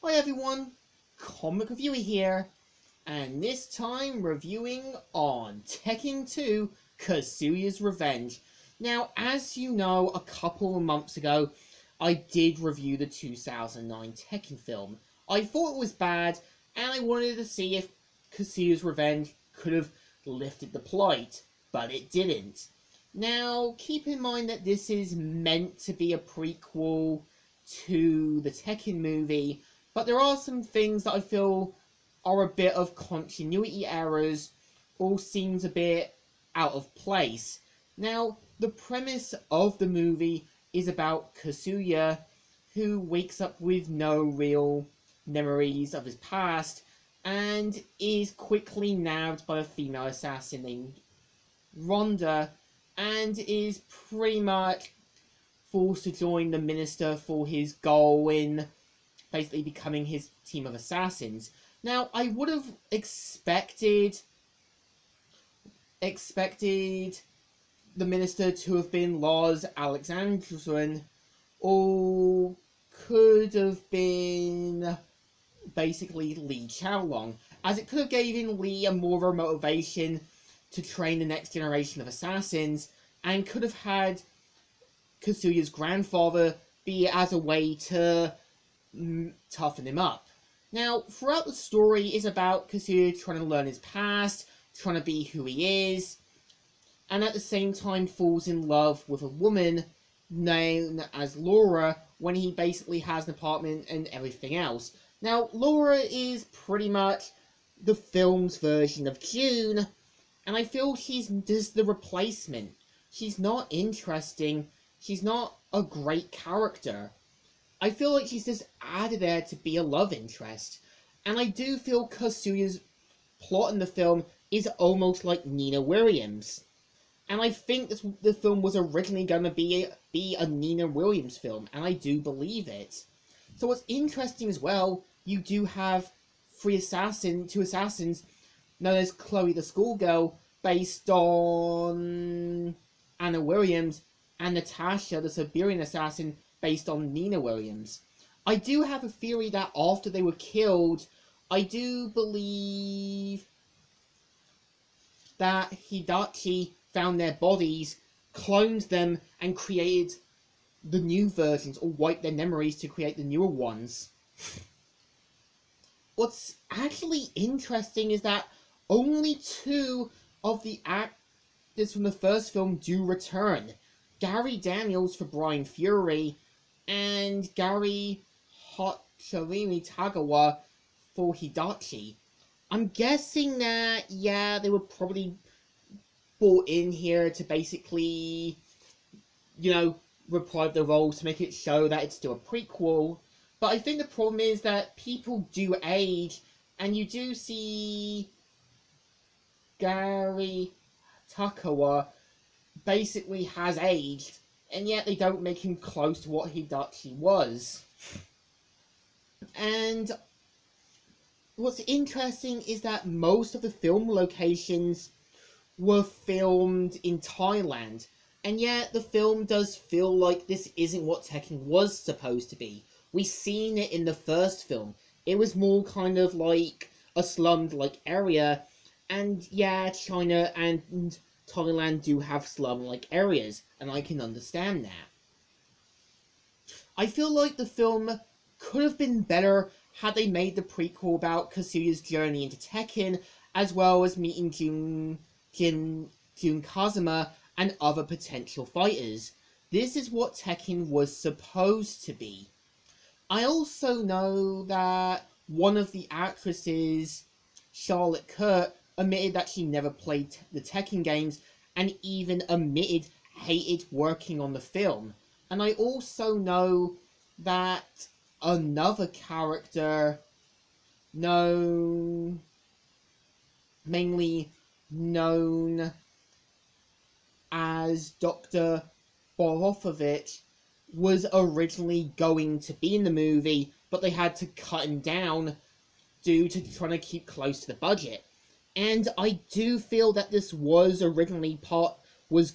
Hi everyone, Comic Reviewer here, and this time reviewing on Tekken 2, Kazuya's Revenge. Now, as you know, a couple of months ago, I did review the 2009 Tekken film. I thought it was bad, and I wanted to see if Kazuya's Revenge could have lifted the plight, but it didn't. Now, keep in mind that this is meant to be a prequel to the Tekken movie, but there are some things that I feel are a bit of continuity errors, all seems a bit out of place. Now, the premise of the movie is about Kazuya, who wakes up with no real memories of his past, and is quickly nabbed by a female assassin named Rhonda, and is pretty much forced to join the minister for his goal in basically becoming his team of assassins. Now, I would have expected the minister to have been Lars Alexandersson, or could have been basically Li Chaolong, as it could have given Li a more of a motivation to train the next generation of assassins, and could have had Kazuya's grandfather be as a way to toughen him up. Now, throughout the story is about Kazuya trying to learn his past, trying to be who he is, and at the same time falls in love with a woman known as Laura when he basically has an apartment and everything else. Now, Laura is pretty much the film's version of June, and I feel she's just the replacement. She's not interesting, she's not a great character. I feel like she's just added there to be a love interest. And I do feel Kazuya's plot in the film is almost like Nina Williams. And I think the film was originally going to be a Nina Williams film, and I do believe it. So what's interesting as well, you do have two assassins, known as Chloe the schoolgirl, based on Anna Williams, and Natasha the Siberian assassin, based on Nina Williams. I do have a theory that after they were killed, I do believe that Hidachi found their bodies, cloned them, and created the new versions, or wiped their memories to create the newer ones. What's actually interesting is that only two of the actors from the first film do return. Gary Daniels for Brian Fury, and Gary Hotshirimi Tagawa for Hidachi. I'm guessing that, yeah, they were probably brought in here to basically, reprise the roles to make it show that it's still a prequel. But I think the problem is that people do age, and you do see Gary Tagawa basically has aged, and yet they don't make him close to what Hidachi was. And what's interesting is that most of the film locations were filmed in Thailand, and yet the film does feel like this isn't what Tekken was supposed to be. We've seen it in the first film. It was more kind of like a slummed-like area, and yeah, China and Thailand do have slum-like areas, and I can understand that. I feel like the film could have been better had they made the prequel about Kazuya's journey into Tekken, as well as meeting Jun Kazuma and other potential fighters. This is what Tekken was supposed to be. I also know that one of the actresses, Charlotte Kerr, admitted that she never played the Tekken games, and even admitted hated working on the film. And I also know that another character, mainly known as Dr. Borofovich, was originally going to be in the movie, but they had to cut him down due to trying to keep close to the budget. And I do feel that this was originally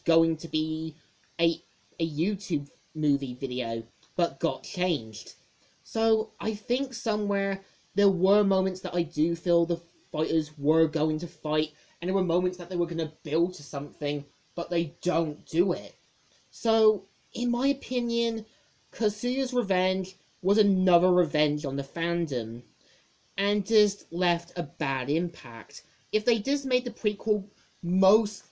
going to be a YouTube movie video, but got changed. So I think somewhere there were moments that I do feel the fighters were going to fight, and there were moments that they were going to build to something, but they don't do it. So, in my opinion, Kazuya's revenge was another revenge on the fandom, and just left a bad impact. If they just made the prequel mostly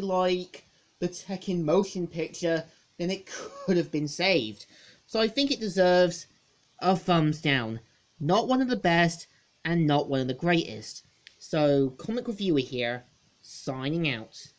like the Tekken motion picture, then it could have been saved. So I think it deserves a thumbs down. Not one of the best, and not one of the greatest. So, Comic Reviewer here, signing out.